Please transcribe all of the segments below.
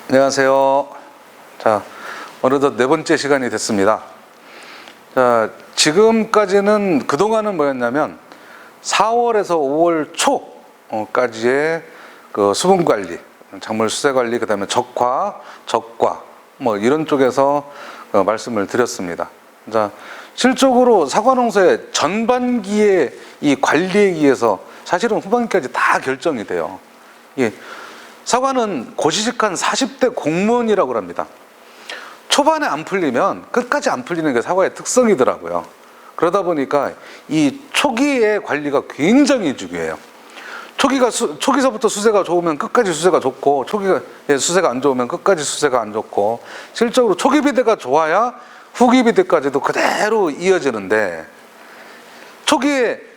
안녕하세요. 자, 어느덧 네 번째 시간이 됐습니다. 자, 지금까지는 그동안은 뭐였냐면 4월에서 5월 초까지의 그 수분 관리, 작물 수세 관리, 그다음에 적과 뭐 이런 쪽에서 말씀을 드렸습니다. 자, 실적으로 사과 농사의 전반기의 이 관리에 의해서 사실은 후반기까지 다 결정이 돼요. 예. 사과는 고시식한 40대 공무원이라고 합니다. 초반에 안 풀리면 끝까지 안 풀리는 게 사과의 특성이더라고요. 그러다 보니까 이 초기의 관리가 굉장히 중요해요. 초기서부터 수세가 좋으면 끝까지 수세가 좋고, 수세가 안 좋으면 끝까지 수세가 안 좋고, 실적으로 초기 비대가 좋아야 후기 비대까지도 그대로 이어지는데, 초기에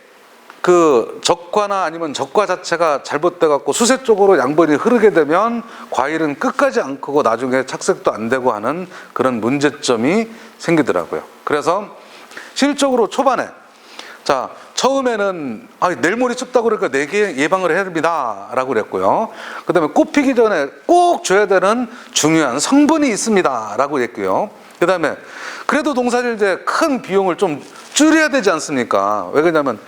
그 적과나 아니면 적과 자체가 잘못돼 갖고 수세 쪽으로 양분이 흐르게 되면 과일은 끝까지 안 크고 나중에 착색도 안 되고 하는 그런 문제점이 생기더라고요. 그래서 실적으로 초반에, 자, 처음에는 내일모레 춥다고 그러니까 내게 예방을 해야 됩니다 라고 그랬고요. 그 다음에 꽃 피기 전에 꼭 줘야 되는 중요한 성분이 있습니다 라고 그랬고요. 그 다음에 그래도 농사질 때 큰 비용을 좀 줄여야 되지 않습니까? 왜 그러냐면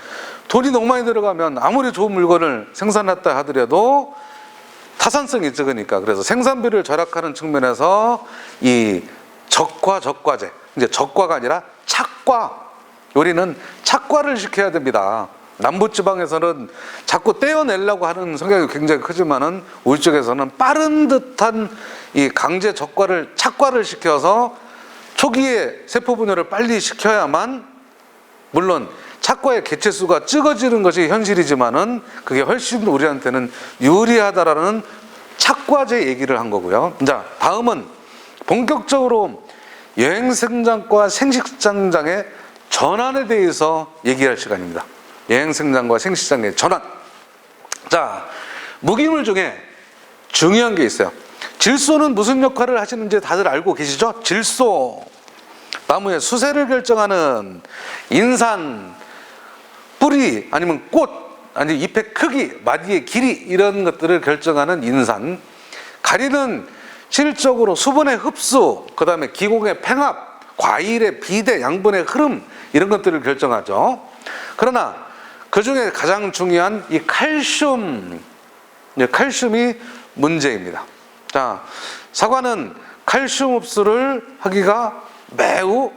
돈이 너무 많이 들어가면 아무리 좋은 물건을 생산했다 하더라도 타산성이 적으니까. 그래서 생산비를 절약하는 측면에서 이 적과제, 이제 적과가 아니라 착과, 요리는 착과를 시켜야 됩니다. 남부지방에서는 자꾸 떼어내려고 하는 성향이 굉장히 크지만은 우리 쪽에서는 빠른 듯한 이 강제 착과를 시켜서 초기에 세포 분열을 빨리 시켜야만, 물론 착과의 개체수가 적어지는 것이 현실이지만은 그게 훨씬 우리한테는 유리하다라는 착과제 얘기를 한 거고요. 자, 다음은 본격적으로 여행생장과 생식장장의 전환에 대해서 얘기할 시간입니다. 여행생장과 생식장의 전환. 자, 무기물 중에 중요한 게 있어요. 질소는 무슨 역할을 하시는지 다들 알고 계시죠? 질소, 나무의 수세를 결정하는 인산, 뿌리, 아니면 꽃, 아니면 잎의 크기, 마디의 길이, 이런 것들을 결정하는 인산. 가리는 실적으로 수분의 흡수, 그 다음에 기공의 팽합, 과일의 비대, 양분의 흐름, 이런 것들을 결정하죠. 그러나 그 중에 가장 중요한 이 칼슘이 문제입니다. 자, 사과는 칼슘 흡수를 하기가 매우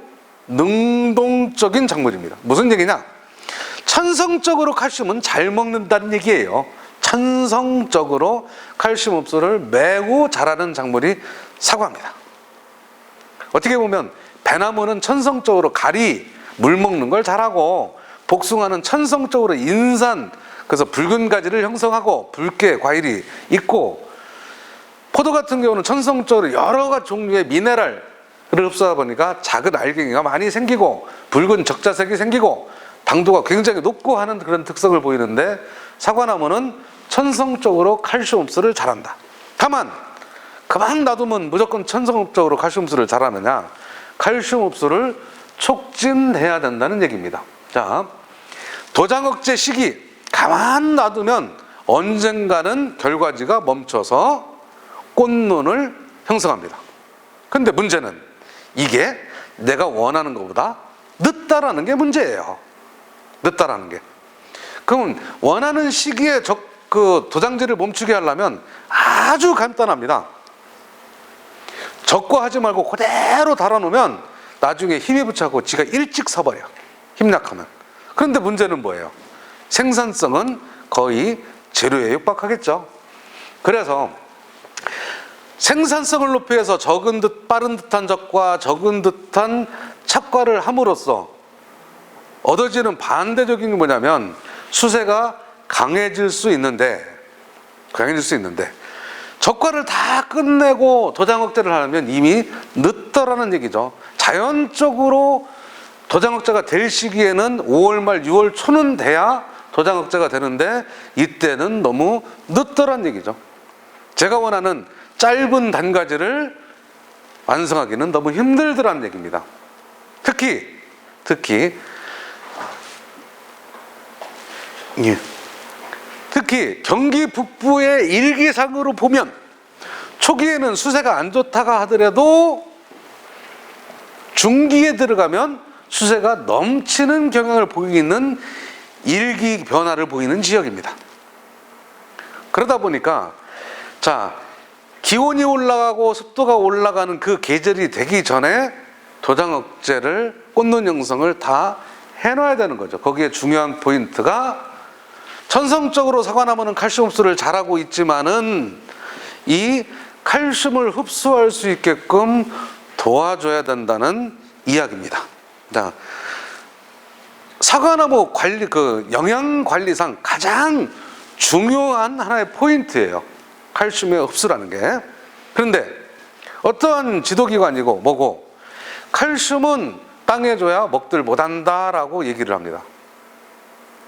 능동적인 작물입니다. 무슨 얘기냐? 천성적으로 칼슘은 잘 먹는다는 얘기예요. 천성적으로 칼슘 흡수를 매우 잘하는 작물이 사과입니다. 어떻게 보면 배나무는 천성적으로 가리, 물 먹는 걸 잘하고, 복숭아는 천성적으로 인산, 그래서 붉은 가지를 형성하고 붉게 과일이 있고, 포도 같은 경우는 천성적으로 여러 가지 종류의 미네랄을 흡수하다 보니까 작은 알갱이가 많이 생기고 붉은 적자색이 생기고 당도가 굉장히 높고 하는 그런 특성을 보이는데, 사과나무는 천성적으로 칼슘 흡수를 잘한다. 다만 그만 놔두면 무조건 천성적으로 칼슘 흡수를 잘하느냐? 칼슘 흡수를 촉진해야 된다는 얘기입니다. 자, 도장 억제 시기 가만 놔두면 언젠가는 결과지가 멈춰서 꽃눈을 형성합니다. 근데 문제는 이게 내가 원하는 것보다 늦다라는 게 문제예요. 늦다라는 게. 그럼 원하는 시기에 그 도장지를 멈추게 하려면 아주 간단합니다. 적과하지 말고 그대로 달아놓으면 나중에 힘이 붙여갖고 지가 일찍 서버려. 힘약하면. 그런데 문제는 뭐예요? 생산성은 거의 제로에 육박하겠죠. 그래서 생산성을 높이 해서 적은 듯 빠른 듯한 적과, 적은 듯한 착과를 함으로써 얻어지는 반대적인 게 뭐냐면 수세가 강해질 수 있는데 적과를 다 끝내고 도장 억제를 하려면 이미 늦더라는 얘기죠. 자연적으로 도장 억제가 될 시기에는 5월 말 6월 초는 돼야 도장 억제가 되는데 이때는 너무 늦더란 얘기죠. 제가 원하는 짧은 단가지를 완성하기는 너무 힘들더란 얘기입니다. 특히 경기 북부의 일기상으로 보면 초기에는 수세가 안 좋다가 하더라도 중기에 들어가면 수세가 넘치는 경향을 보이는 일기 변화를 보이는 지역입니다. 그러다 보니까 자, 기온이 올라가고 습도가 올라가는 그 계절이 되기 전에 도장 억제를, 꽃눈 형성을 다 해놔야 되는 거죠. 거기에 중요한 포인트가 천성적으로 사과나무는 칼슘 흡수를 잘하고 있지만은 이 칼슘을 흡수할 수 있게끔 도와줘야 된다는 이야기입니다. 자, 사과나무 관리, 영양 관리상 가장 중요한 하나의 포인트예요. 칼슘의 흡수라는 게. 그런데 어떠한 지도기관이고 뭐고 칼슘은 땅에 줘야 먹들 못한다라고 얘기를 합니다.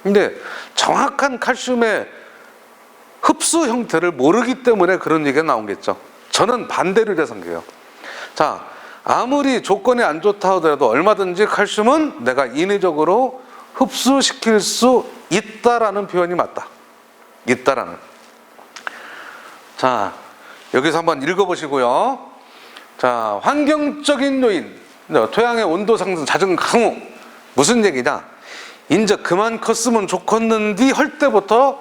근데 정확한 칼슘의 흡수 형태를 모르기 때문에 그런 얘기가 나오겠죠. 저는 반대로 생각해요. 자, 아무리 조건이 안 좋다 하더라도 얼마든지 칼슘은 내가 인위적으로 흡수시킬 수 있다라는 표현이 맞다. 있다라는. 자, 여기서 한번 읽어보시고요. 자, 환경적인 요인, 토양의 온도 상승, 잦은 강우. 무슨 얘기냐? 이제 그만 컸으면 좋겠는디 할 때부터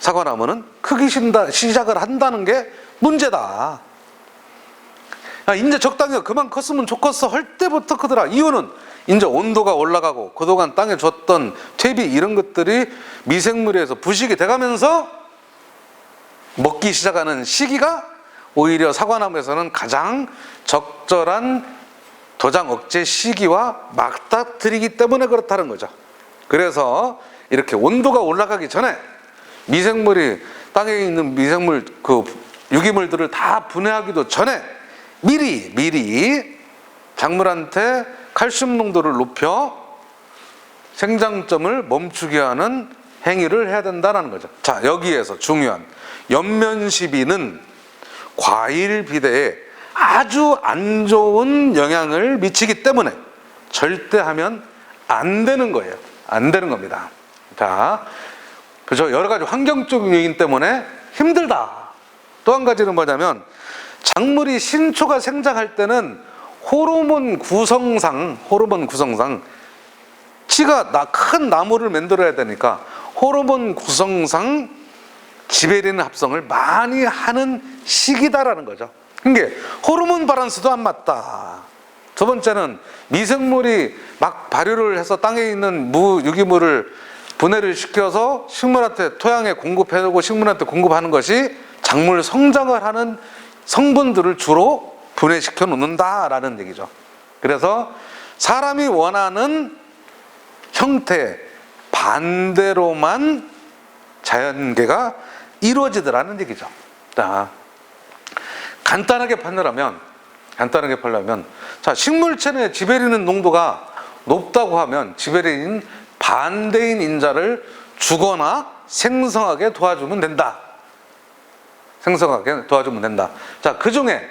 사과나무는 크기 시작을 한다는 게 문제다. 이제 적당히 그만 컸으면 좋겠어 할 때부터 크더라. 이유는 이제 온도가 올라가고 그동안 땅에 줬던 퇴비 이런 것들이 미생물에 의해서 부식이 돼가면서 먹기 시작하는 시기가 오히려 사과나무에서는 가장 적절한 도장 억제 시기와 맞닥뜨리기 때문에 그렇다는 거죠. 그래서 이렇게 온도가 올라가기 전에 미생물이 땅에 있는 미생물 유기물들을 다 분해하기도 전에 미리 작물한테 칼슘 농도를 높여 생장점을 멈추게 하는 행위를 해야 된다는 거죠. 자, 여기에서 중요한 연면시비는 과일 비대에 아주 안 좋은 영향을 미치기 때문에 절대 하면 안 되는 거예요. 안 되는 겁니다. 자, 그래서 여러 가지 환경적 요인 때문에 힘들다. 또 한 가지는 뭐냐면 작물이 신초가 생장할 때는 호르몬 구성상 지가 큰 나무를 만들어야 되니까 호르몬 구성상 지베리는 합성을 많이 하는 시기다라는 거죠. 그러니까 호르몬 밸런스도 안 맞다. 두 번째는 미생물이 막 발효를 해서 땅에 있는 유기물을 분해를 시켜서 식물한테 토양에 공급해주고 식물한테 공급하는 것이 작물 성장을 하는 성분들을 주로 분해시켜 놓는다라는 얘기죠. 그래서 사람이 원하는 형태 반대로만 자연계가 이루어지더라는 얘기죠. 자, 간단하게 판단하면 자, 식물체 내 지베리는 농도가 높다고 하면 지베리는 반대인 인자를 주거나 생성하게 도와주면 된다. 자, 그 중에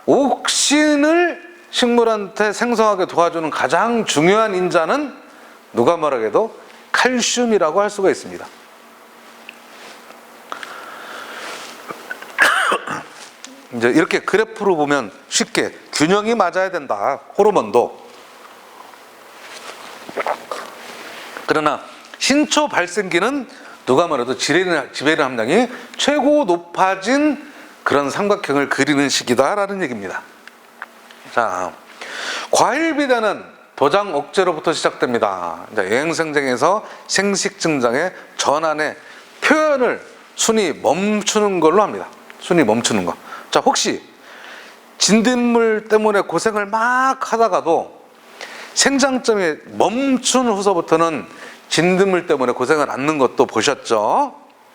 옥신을 식물한테 생성하게 도와주는 가장 중요한 인자는 누가 말하게도 칼슘이라고 할 수가 있습니다. 이제 이렇게 그래프로 보면 쉽게 균형이 맞아야 된다. 호르몬도. 그러나 신초 발생기는 누가 말해도 지베린 함량이 최고 높아진 그런 삼각형을 그리는 시기다라는 얘기입니다. 자, 과일 비대는 도장 억제로부터 시작됩니다. 예행생장에서 생식 증장의 전환의 표현을 순위 멈추는 걸로 합니다. 순위 멈추는 거. 자, 혹시 진딧물 때문에 고생을 막 하다가도 생장점이 멈춘 후서부터는 진딧물 때문에 고생을 않는 것도 보셨죠?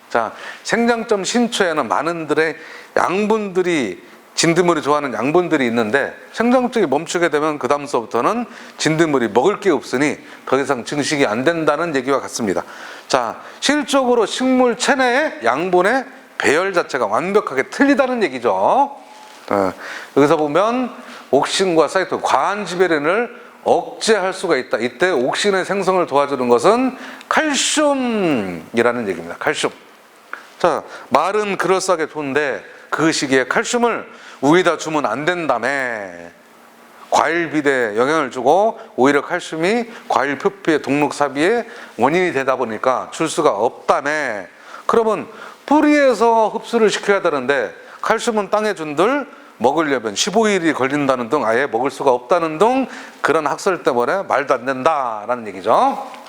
자, 생장점 신초에는 많은들의 양분들이, 진딧물이 좋아하는 양분들이 있는데 생장점이 멈추게 되면 그 다음서부터는 진딧물이 먹을 게 없으니 더 이상 증식이 안 된다는 얘기와 같습니다. 자, 실적으로 식물 체내의 양분의 배열 자체가 완벽하게 틀리다는 얘기죠. 여기서 보면 옥신과 사이토, 과한 지베린을 억제할 수가 있다. 이때 옥신의 생성을 도와주는 것은 칼슘이라는 얘기입니다. 칼슘. 자, 말은 그럴싸하게 좋은데 그 시기에 칼슘을 우유에다 주면 안 된다며. 과일 비대에 영향을 주고 오히려 칼슘이 과일 표피의 동록사비의 원인이 되다 보니까 줄 수가 없다며. 그러면 뿌리에서 흡수를 시켜야 되는데 칼슘은 땅에 준들 먹으려면 15일이 걸린다는 등 아예 먹을 수가 없다는 등 그런 학설 때문에 말도 안 된다라는 얘기죠.